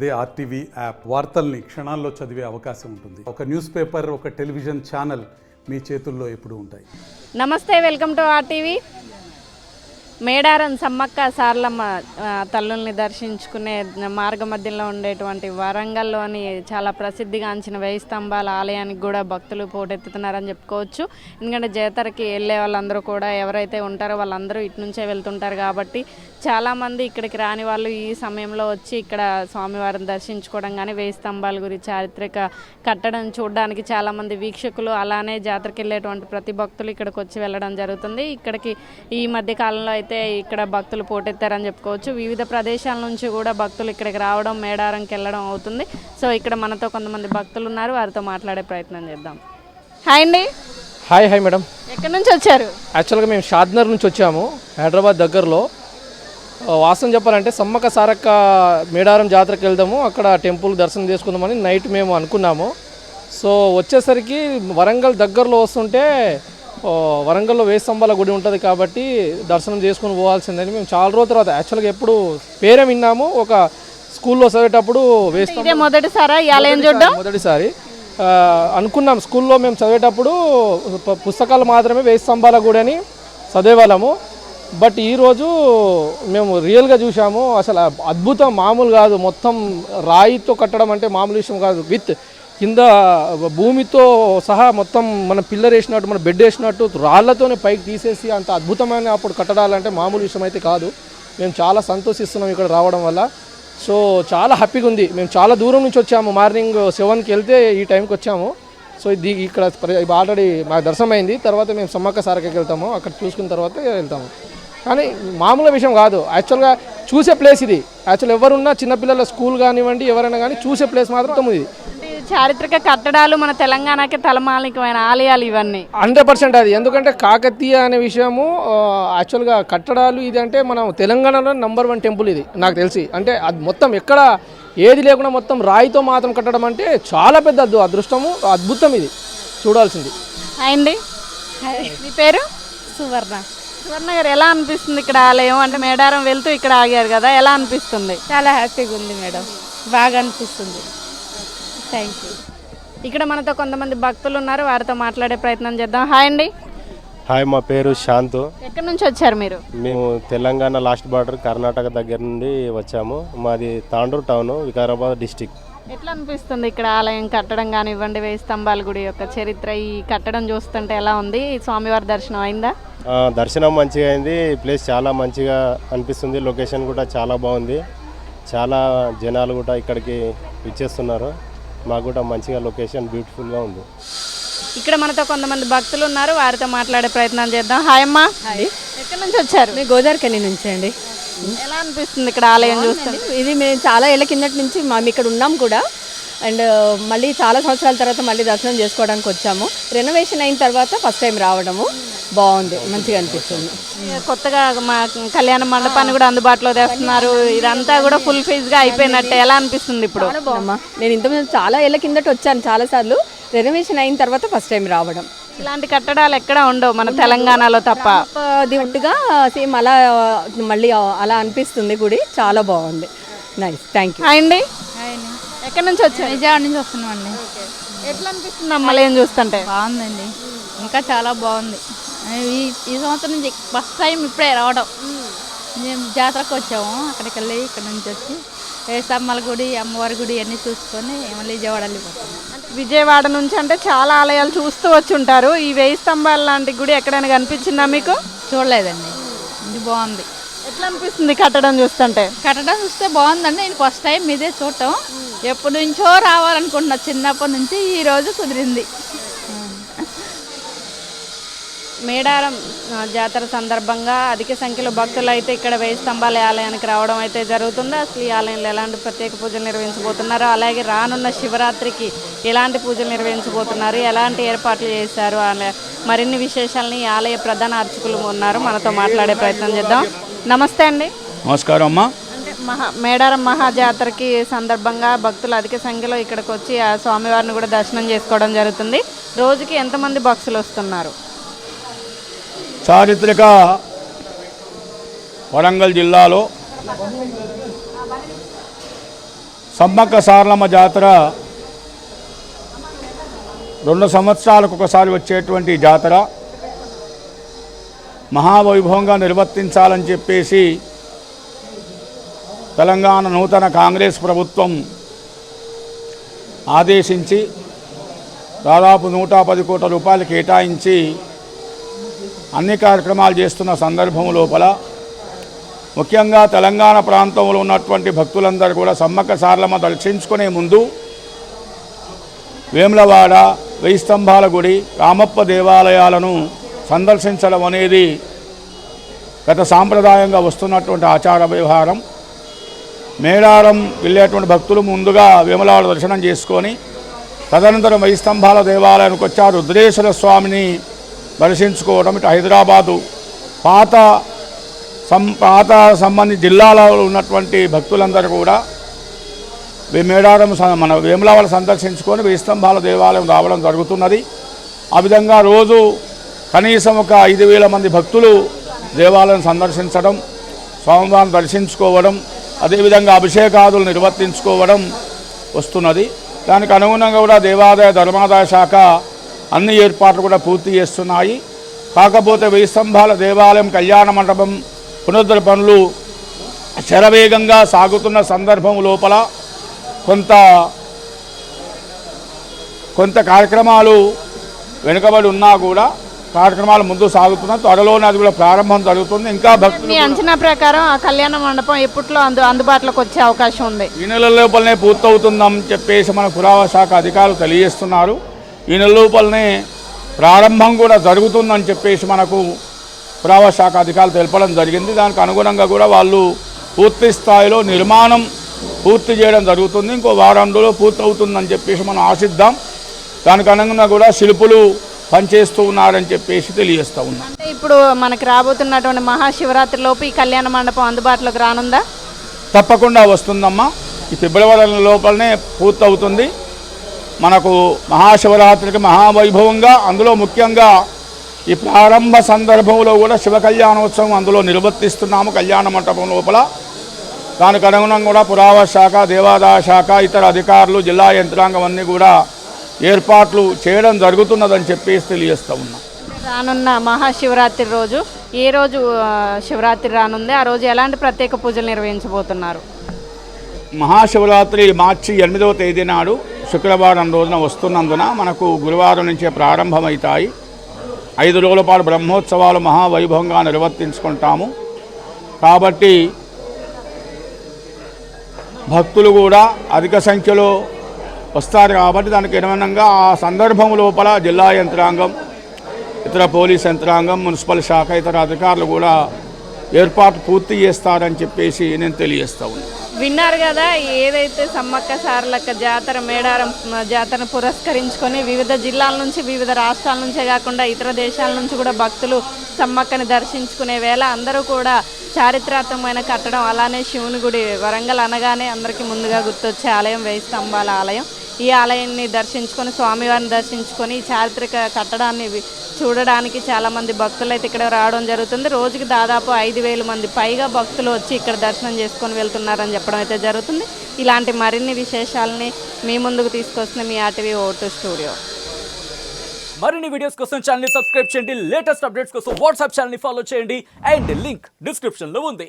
అదే RTV app వార్తల్ని క్షణాల్లో చదివే అవకాశం ఉంటుంది. ఒక న్యూస్ పేపర్, ఒక టెలివిజన్ ఛానల్ మీ చేతుల్లో ఎప్పుడూ ఉంటాయి. నమస్తే, వెల్కమ్ టు ఆర్టీవీ. మేడారం సమ్మక్క సారలమ్మ తల్లుల్ని దర్శించుకునే మార్గ మధ్యంలో ఉండేటువంటి వరంగల్లోని చాలా ప్రసిద్ధిగాంచిన 1000 స్తంభాల ఆలయానికి కూడా భక్తులు పోటెత్తుతున్నారని చెప్పుకోవచ్చు. ఎందుకంటే జాతరకి వెళ్ళే వాళ్ళందరూ కూడా ఎవరైతే ఉంటారో వాళ్ళందరూ ఇటు నుంచే వెళ్తుంటారు కాబట్టి చాలామంది ఇక్కడికి రాని వాళ్ళు ఈ సమయంలో వచ్చి ఇక్కడ స్వామివారిని దర్శించుకోవడం కానీ 1000 స్తంభాల గురించి చారిత్రక కట్టడం చూడడానికి చాలామంది వీక్షకులు అలానే జాతరకి వెళ్ళేటువంటి ప్రతి భక్తులు ఇక్కడికి వచ్చి వెళ్ళడం జరుగుతుంది. ఇక్కడికి ఈ మధ్య కాలంలో అయితే ఇక్కడ భక్తులు పోటెత్తారని చెప్పుకోవచ్చు. వివిధ ప్రదేశాల నుంచి కూడా భక్తులు ఇక్కడికి రావడం, మేడారంకి వెళ్ళడం అవుతుంది. సో ఇక్కడ మనతో కొంతమంది భక్తులు ఉన్నారు, వారితో మాట్లాడే ప్రయత్నం చేద్దాం. హాయ్ అండి. Hi madam. ఎక్కడి నుంచి వచ్చారు? యాక్చువల్గా మేము షాద్నగర్ నుంచి వచ్చాము, హైదరాబాద్ దగ్గరలో. వాస్తవం చెప్పాలంటే సమ్మక్క సారక్క మేడారం జాతరకి వెళ్దాము, అక్కడ టెంపుల్ దర్శనం చేసుకుందామని నైట్ మేము అనుకున్నాము. సో వచ్చేసరికి వరంగల్ దగ్గరలో వస్తుంటే వరంగల్లో 1000 స్తంభాల గుడి ఉంటుంది కాబట్టి దర్శనం చేసుకుని పోవాల్సిందని మేము చాలా రోజుల తర్వాత యాక్చువల్గా ఎప్పుడు పేరే విన్నాము. ఒక స్కూల్లో చదివేటప్పుడు 1000 స్తంభాలు మొదటిసారి అనుకున్నాం. స్కూల్లో మేము చదివేటప్పుడు పుస్తకాలు మాత్రమే 1000 స్తంభాల గుడి అని చదివేవాళ్ళము. బట్ ఈరోజు మేము రియల్గా చూసాము. అసలు అద్భుతం మామూలు కాదు. మొత్తం రాయితో కట్టడం అంటే మామూలు విషయం కాదు. విత్ కింద భూమితో సహా మొత్తం మన పిల్లర్ వేసినట్టు, మన బెడ్ వేసినట్టు రాళ్లతోనే పైకి తీసేసి అంత అద్భుతమైన అప్పుడు కట్టడాలంటే మామూలు విషయం అయితే కాదు. మేము చాలా సంతోషిస్తున్నాం ఇక్కడ రావడం వల్ల. సో చాలా హ్యాపీగా ఉంది. మేము చాలా దూరం నుంచి వచ్చాము, మార్నింగ్ 7కి వెళ్తే ఈ టైంకి వచ్చాము. సో ఇది ఇక్కడ ఆల్రెడీ మాకు దర్శనం అయింది. తర్వాత మేము సమ్మక్క సారక్కకి వెళ్తాము, అక్కడ చూసుకున్న తర్వాత వెళ్తాము. కానీ మామూలు విషయం కాదు. యాక్చువల్గా చూసే ప్లేస్ ఇది. యాక్చువల్ ఎవరున్నా చిన్నపిల్లల స్కూల్ కానివ్వండి, ఎవరైనా కానీ చూసే ప్లేస్ మాత్రం ఇది. చారిత్రక కట్టడాలు మన తెలంగాణకి తలమానికమైన ఆలయాలు ఇవన్నీ 100% అది. ఎందుకంటే కాకతీయ అనే విషయము యాక్చువల్గా కట్టడాలు ఇది అంటే మనం తెలంగాణలో నెంబర్ 1 టెంపుల్ ఇది నాకు తెలిసి. అంటే అది మొత్తం ఎక్కడ ఏది లేకుండా మొత్తం రాయితో మాత్రం కట్టడం అంటే చాలా పెద్ద అదృష్టము, అద్భుతం. ఇది చూడాల్సింది. హాయ్ అండి. మీ పేరు? సువర్ణ. సువర్ణ గారు, ఎలా అనిపిస్తుంది ఇక్కడ ఆలయం? అంటే మేడారం వెళ్తూ ఇక్కడ ఆగారు కదా, ఎలా అనిపిస్తుంది? చాలా హ్యాపీగా ఉంది మేడం, బాగా అనిపిస్తుంది. Thank you. ఇక్కడ మనతో కొంతమంది భక్తులు ఉన్నారు, వారితో మాట్లాడే ప్రయత్నం చేద్దాం. హాయ్ అండి. హాయ్, మా పేరు శాంతు. ఎక్కడి నుంచి వచ్చారు మీరు? మేము తెలంగాణ లాస్ట్ బార్డర్ కర్ణాటక దగ్గర నుండి వచ్చాము. మాది తాండూరు టౌన్, వికారాబాద్ డిస్టిక్. ఎట్లా అనిపిస్తుంది ఇక్కడ ఆలయం కట్టడం కానివ్వండి, 1000 స్తంభాల గుడి యొక్క చరిత్ర, ఈ కట్టడం చూస్తుంటే ఎలా ఉంది? స్వామివారి దర్శనం అయిందా? దర్శనం మంచిగా అయింది. ప్లేస్ చాలా మంచిగా అనిపిస్తుంది. లొకేషన్ కూడా చాలా బాగుంది. చాలా జనాలు కూడా ఇక్కడికి ఇచ్చేస్తున్నారు. మాకు కూడా మంచిగా లొకేషన్ బ్యూటిఫుల్గా ఉంది. ఇక్కడ మనతో కొంతమంది భక్తులు ఉన్నారు, వారితో మాట్లాడే ప్రయత్నం చేద్దాం. హాయ్ అమ్మా. హాయ్. ఎక్కడి నుంచి వచ్చారు? మేము గోదావరికని నుంచి అండి. ఎలా అనిపిస్తుంది ఇక్కడ ఆలయం చూస్తే? ఇది మేము చాలా ఏళ్ళ కిందటి నుంచి మేము ఇక్కడ ఉన్నాం కూడా. అండ్ మళ్ళీ చాలా సంవత్సరాల తర్వాత మళ్ళీ దర్శనం చేసుకోవడానికి వచ్చాము. రెనోవేషన్ అయిన తర్వాత ఫస్ట్ టైం రావడము బాగుంది, మంచిగా అనిపిస్తుంది. కొత్తగా మా కళ్యాణ మండపాన్ని కూడా అందుబాటులో తెస్తున్నారు. ఇదంతా కూడా ఫుల్ ఫీజ్గా అయిపోయినట్టే. ఎలా అనిపిస్తుంది ఇప్పుడు? బాగుందమ్మా. నేను ఇంతకుముందు చాలా ఏళ్ళ కిందట వచ్చాను చాలాసార్లు. రెనోవేషన్ అయిన తర్వాత ఫస్ట్ టైం రావడం. ఇలాంటి కట్టడాలు ఎక్కడ ఉండవు మన తెలంగాణలో తప్ప. అది ఒట్టుగా సేమ్ అలా మళ్ళీ అలా అనిపిస్తుంది గుడి. చాలా బాగుంది. Nice, thank you. హాయ్ అండి. ఎక్కడి నుంచి వచ్చారు? విజయవాడ నుంచి వస్తున్నామండి. ఎట్లా అనిపిస్తుంది అమ్మ ఏం చూస్తుంటే? బాగుందండి, ఇంకా చాలా బాగుంది. ఈ సంవత్సరం నుంచి ఫస్ట్ టైం ఇప్పుడే రావడం. మేము జాతరకు వచ్చాము, అక్కడికి వెళ్ళి ఇక్కడ నుంచి వచ్చి 1000 స్తంభాల గుడి, అమ్మవారి గుడి అన్నీ చూసుకొని మళ్ళీ విజయవాడ వెళ్ళిపోతాము. విజయవాడ నుంచి అంటే చాలా ఆలయాలు చూస్తూ వచ్చి ఉంటారు. ఈ 1000 స్తంభాల లాంటి గుడి ఎక్కడైనా కనిపించిందా మీకు? చూడలేదండి, ఇది బాగుంది. ఎట్లా అనిపిస్తుంది కట్టడం చూస్తుంటే? కట్టడం చూస్తే బాగుందండి. నేను ఫస్ట్ టైం ఇదే చూడటం. ఎప్పటి నుంచో రావాలనుకుంటున్నా, చిన్నప్పటి నుంచి ఈరోజు కుదిరింది. మేడారం జాతర సందర్భంగా అధిక సంఖ్యలో భక్తులు అయితే ఇక్కడ 1000 స్తంభాల ఆలయానికి రావడం అయితే జరుగుతుంది. అసలు ఈ ఆలయంలో ఎలాంటి ప్రత్యేక పూజలు నిర్వహించబోతున్నారు, అలాగే రానున్న శివరాత్రికి ఎలాంటి పూజలు నిర్వహించబోతున్నారు, ఎలాంటి ఏర్పాట్లు చేశారు, మరిన్ని విశేషాలని ఈ ఆలయ ప్రధాన అర్చకులు ఉన్నారు, మనతో మాట్లాడే ప్రయత్నం చేద్దాం. నమస్తే అండి. నమస్కారం అమ్మా. అంటే మేడారం మహాజాతరకి సందర్భంగా భక్తులు అధిక సంఖ్యలో ఇక్కడికి వచ్చి ఆ స్వామివారిని కూడా దర్శనం చేసుకోవడం జరుగుతుంది. రోజుకి ఎంతమంది భక్తులు వస్తున్నారు? చారిత్రక వరంగల్ జిల్లాలో సమ్మక్క సారలమ్మ జాతర 2 సంవత్సరాలకు ఒకసారి వచ్చేటువంటి జాతర మహావైభవంగా నిర్వర్తించాలని చెప్పేసి తెలంగాణ నూతన కాంగ్రెస్ ప్రభుత్వం ఆదేశించి దాదాపు 110 కోట్ల రూపాయలు కేటాయించి అన్ని కార్యక్రమాలు చేస్తున్న సందర్భం లోపల ముఖ్యంగా తెలంగాణ ప్రాంతంలో ఉన్నటువంటి భక్తులందరూ కూడా సమ్మక్క సారలమ్మ దర్శించుకునే ముందు వేములవాడ, 1000 స్తంభాల గుడి, రామప్ప దేవాలయాలను సందర్శించడం అనేది గత సాంప్రదాయంగా వస్తున్నటువంటి ఆచార వ్యవహారం. మేడారం వెళ్ళేటువంటి భక్తులు ముందుగా వేములవాడ దర్శనం చేసుకొని తదనంతరం 1000 స్తంభాల దేవాలయానికి వచ్చారు రుద్రేశ్వర స్వామిని దర్శించుకోవడం. ఇటు హైదరాబాదు పాత సంబంధించి జిల్లాలో ఉన్నటువంటి భక్తులందరూ కూడా మేడారం మన వేములవాడ సందర్శించుకొని 1000 స్తంభాల దేవాలయం రావడం జరుగుతున్నది. ఆ విధంగా రోజు కనీసం ఒక 5000 మంది భక్తులు దేవాలయం సందర్శించడం, స్వామివారిని దర్శించుకోవడం, అదేవిధంగా అభిషేకాదులు నిర్వర్తించుకోవడం వస్తున్నది. దానికి అనుగుణంగా కూడా దేవాదాయ ధర్మాదాయ శాఖ అన్ని ఏర్పాట్లు కూడా పూర్తి చేస్తున్నాయి. కాకపోతే 1000 స్తంభాల దేవాలయం కళ్యాణ మండపం పునరుద్ధరణ పనులు శరవేగంగా సాగుతున్న సందర్భం లోపల కొంత కార్యక్రమాలు వెనుకబడి ఉన్నా కూడా కార్యక్రమాలు ముందు సాగుతున్నాయి. త్వరలోనే అది కూడా ప్రారంభం జరుగుతుంది. ఇంకా భక్తులు మీ అంచనా ప్రకారం ఆ కళ్యాణ మండపం ఎప్పట్లో అందుబాటులోకి వచ్చే అవకాశం ఉంది? ఈ నెల లోపలనే పూర్తవుతుందని చెప్పేసి మన పురావస్తు శాఖ అధికారులు తెలియజేస్తున్నారు. ఈ నెల లోపలనే ప్రారంభం కూడా జరుగుతుందని చెప్పేసి మనకు పురావస్తు శాఖ అధికారులు తెలపడం జరిగింది. దానికి అనుగుణంగా కూడా వాళ్ళు పూర్తి స్థాయిలో నిర్మాణం పూర్తి చేయడం జరుగుతుంది. ఇంకో వారం రోజుల్లో పూర్తవుతుందని చెప్పేసి మనం ఆశిద్దాం. దానికి అనుగుణంగా కూడా శిల్పులు పనిచేస్తూ ఉన్నారని చెప్పేసి తెలియజేస్తూ ఉన్నాం. అంటే ఇప్పుడు మనకి రాబోతున్నటువంటి మహాశివరాత్రి లోపు ఈ కళ్యాణ మండపం అందుబాటులోకి రానుందా? తప్పకుండా వస్తుందమ్మా. ఈ ఫిబ్రవరి లోపలనే పూర్తవుతుంది. మనకు మహాశివరాత్రికి మహావైభవంగా, అందులో ముఖ్యంగా ఈ ప్రారంభ సందర్భంలో కూడా శివ కళ్యాణోత్సవం అందులో నిర్వర్తిస్తున్నాము కళ్యాణ మండపం లోపల. దానికి అనుగుణంగా కూడా పురావస్తు శాఖ, దేవాదాయ శాఖ, ఇతర అధికారులు, జిల్లా యంత్రాంగం అన్నీ కూడా ఏర్పాట్లు చేయడం జరుగుతున్నదని చెప్పేసి తెలియజేస్తూ ఉన్నాం. రానున్న మహాశివరాత్రి రోజు ఏ రోజు శివరాత్రి రానుంది? ఆ రోజు ఎలాంటి ప్రత్యేక పూజలు నిర్వహించబోతున్నారు? మహాశివరాత్రి మార్చి 8వ తేదీ నాడు శుక్రవారం రోజున వస్తున్నందున మనకు గురువారం నుంచే ప్రారంభమవుతాయి. 5 రోజుల పాటు బ్రహ్మోత్సవాలు మహావైభవంగా నిర్వర్తించుకుంటాము. కాబట్టి భక్తులు కూడా అధిక సంఖ్యలో వస్తారు. కాబట్టి దానికి అనుగుణంగా ఆ సందర్భం లోపల జిల్లా యంత్రాంగం, ఇతర పోలీస్ యంత్రాంగం, మున్సిపల్ శాఖ, ఇతర అధికారులు కూడా ఏర్పాటు పూర్తి చేస్తారని చెప్పేసి నేను తెలియజేస్తా ఉన్నాను. విన్నారు కదా, ఏదైతే సమ్మక్క సారలక్క జాతర మేడారం జాతరను పురస్కరించుకొని వివిధ జిల్లాల నుంచి, వివిధ రాష్ట్రాల నుంచే కాకుండా ఇతర దేశాల నుంచి కూడా భక్తులు సమ్మక్కని దర్శించుకునే వేళ అందరూ కూడా చారిత్రాత్మకమైన కట్టడం, అలానే శివుని గుడి, వరంగల్ అనగానే అందరికీ ముందుగా గుర్తొచ్చే ఆలయం 1000 స్తంభాల ఆలయం. ఈ ఆలయాన్ని దర్శించుకొని, స్వామివారిని దర్శించుకొని ఈ చారిత్రక కట్టడాన్ని చూడడానికి చాలామంది భక్తులు అయితే ఇక్కడ రావడం జరుగుతుంది. రోజుకి దాదాపు 5000 మంది పైగా భక్తులు వచ్చి ఇక్కడ దర్శనం చేసుకొని వెళ్తున్నారని చెప్పడం అయితే జరుగుతుంది. ఇలాంటి మరిన్ని విశేషాలని మీ ముందుకు తీసుకొస్తున్న మీ ఆర్టీవీ O2 స్టూడియో. మరిన్ని వీడియోస్ కోసం ఛానల్ ని సబ్స్క్రైబ్ చేయండి. లేటెస్ట్ అప్డేట్స్ కోసం వాట్సాప్ ఛానల్ ని ఫాలో చేయండి. అండ్ లింక్ డిస్క్రిప్షన్ లో ఉంది.